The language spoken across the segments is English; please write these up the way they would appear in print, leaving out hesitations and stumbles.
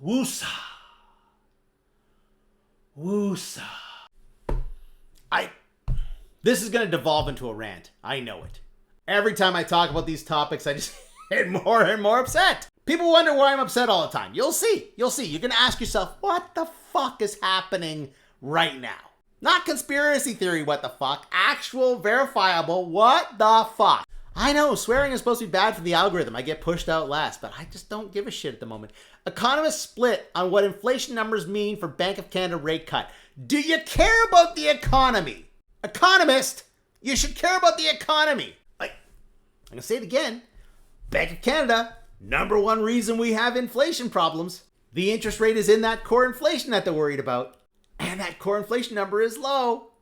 Woosah. Woosah. This is going to devolve into a rant. I know it. Every time I talk about these topics, I just get more and more upset. People wonder why I'm upset all the time. You'll see. You'll see. You're going to ask yourself, what the fuck is happening right now? Not conspiracy theory, what the fuck. Actual, verifiable, what the fuck. I know, swearing is supposed to be bad for the algorithm. I get pushed out last, but I just don't give a shit at the moment. Economists split on what inflation numbers mean for Bank of Canada rate cut. Do you care about the economy? Economist, you should care about the economy. I'm going to say it again. Bank of Canada, number one reason we have inflation problems. The interest rate is in that core inflation that they're worried about. And that core inflation number is low.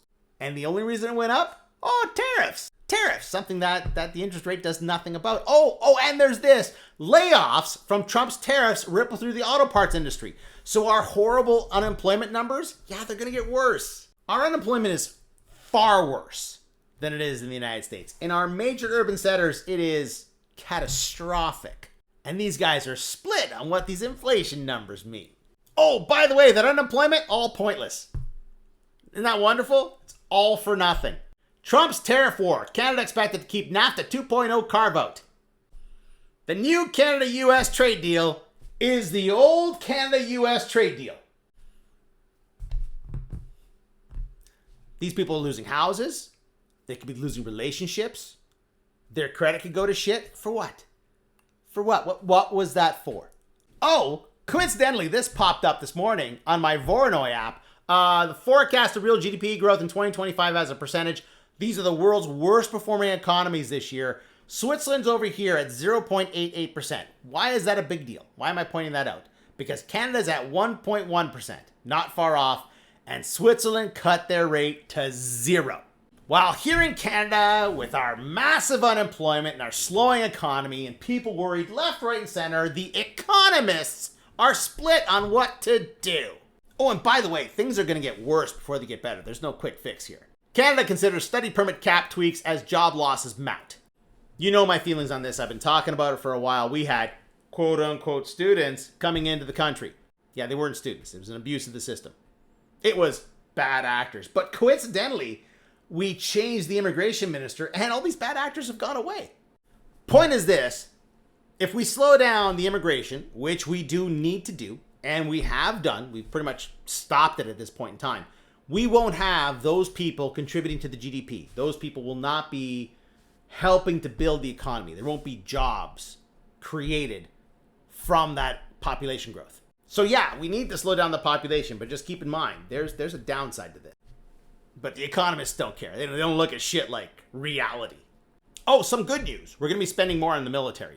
And the only reason it went up? Oh, tariffs. Tariffs, something that the interest rate does nothing about. Oh, and there's this. Layoffs from Trump's tariffs ripple through the auto parts industry. So our horrible unemployment numbers, they're going to get worse. Our unemployment is far worse than it is in the United States. In our major urban centers, it is catastrophic. And these guys are split on what these inflation numbers mean. Oh, by the way, that unemployment, all pointless. Isn't that wonderful? It's all for nothing. Trump's tariff war. Canada expected to keep NAFTA 2.0 carve-out. The new Canada-US trade deal is the old Canada-US trade deal. These people are losing houses. They could be losing relationships. Their credit could go to shit. For what? For what? What was that for? Oh, coincidentally, this popped up this morning on my Voronoi app. The forecast of real GDP growth in 2025 as a percentage. These are the world's worst performing economies this year. Switzerland's over here at 0.88%. Why is that a big deal? Why am I pointing that out? Because Canada's at 1.1%, not far off, and Switzerland cut their rate to 0. While here in Canada, with our massive unemployment and our slowing economy and people worried left, right, and center, the economists are split on what to do. Oh, and by the way, things are going to get worse before they get better. There's no quick fix here. Canada considers study permit cap tweaks as job losses mount. You know my feelings on this. I've been talking about it for a while. We had quote-unquote students coming into the country. Yeah, they weren't students. It was an abuse of the system. It was bad actors. But coincidentally, we changed the immigration minister and all these bad actors have gone away. Point is this. If we slow down the immigration, which we do need to do, and we have done, we've pretty much stopped it at this point in time, we won't have those people contributing to the GDP. Those people will not be helping to build the economy. There won't be jobs created from that population growth. So yeah, we need to slow down the population, but just keep in mind, there's a downside to this. But the economists don't care. They don't look at shit like reality. Oh, some good news. We're going to be spending more on the military.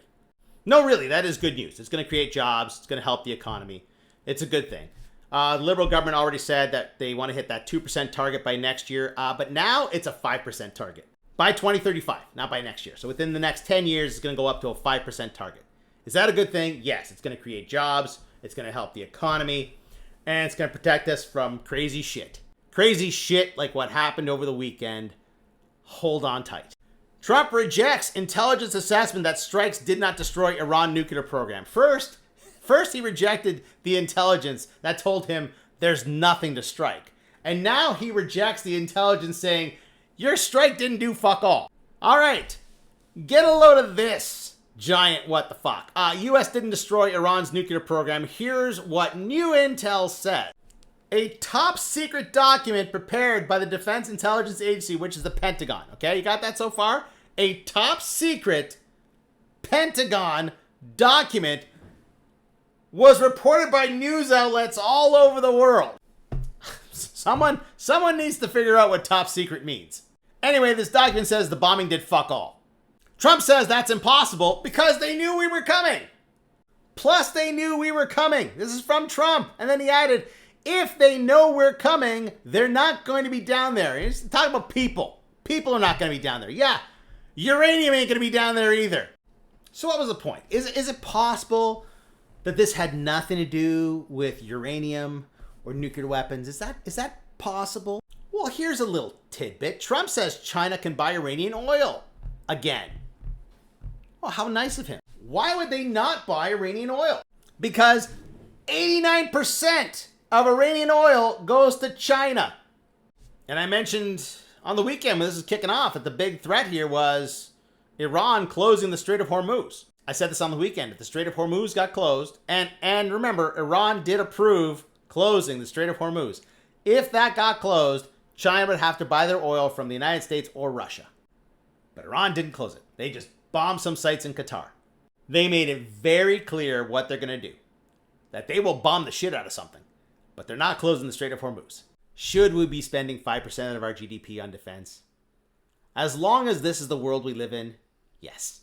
No, really, that is good news. It's going to create jobs. It's going to help the economy. It's a good thing. The Liberal government already said that they want to hit that 2% target by next year, but now it's a 5% target by 2035, not by next year. So within the next 10 years, it's going to go up to a 5% target. Is that a good thing? Yes, it's going to create jobs. It's going to help the economy, and it's going to protect us from crazy shit. Crazy shit like what happened over the weekend. Hold on tight. Trump rejects intelligence assessment that strikes did not destroy Iran nuclear program. First, he rejected the intelligence that told him there's nothing to strike. And now he rejects the intelligence saying, your strike didn't do fuck all. All right, get a load of this, giant what the fuck. U.S. didn't destroy Iran's nuclear program. Here's what new intel said. A top secret document prepared by the Defense Intelligence Agency, which is the Pentagon. Okay, you got that so far? A top secret Pentagon document was reported by news outlets all over the world. Someone needs to figure out what top secret means. Anyway, this document says the bombing did fuck all. Trump says that's impossible because they knew we were coming. Plus, they knew we were coming. This is from Trump. And then he added, if they know we're coming, they're not going to be down there. He's talking about people. People are not going to be down there. Yeah, uranium ain't going to be down there either. So what was the point? Is it possible that this had nothing to do with uranium or nuclear weapons? Is that possible? Well, here's a little tidbit. Trump says China can buy Iranian oil again. Well, how nice of him. Why would they not buy Iranian oil? Because 89% of Iranian oil goes to China. And I mentioned on the weekend when this is kicking off that the big threat here was Iran closing the Strait of Hormuz. I said this on the weekend. If the Strait of Hormuz got closed, and remember, Iran did approve closing the Strait of Hormuz. If that got closed, China would have to buy their oil from the United States or Russia. But Iran didn't close it. They just bombed some sites in Qatar. They made it very clear what they're going to do. That they will bomb the shit out of something. But they're not closing the Strait of Hormuz. Should we be spending 5% of our GDP on defense? As long as this is the world we live in, yes.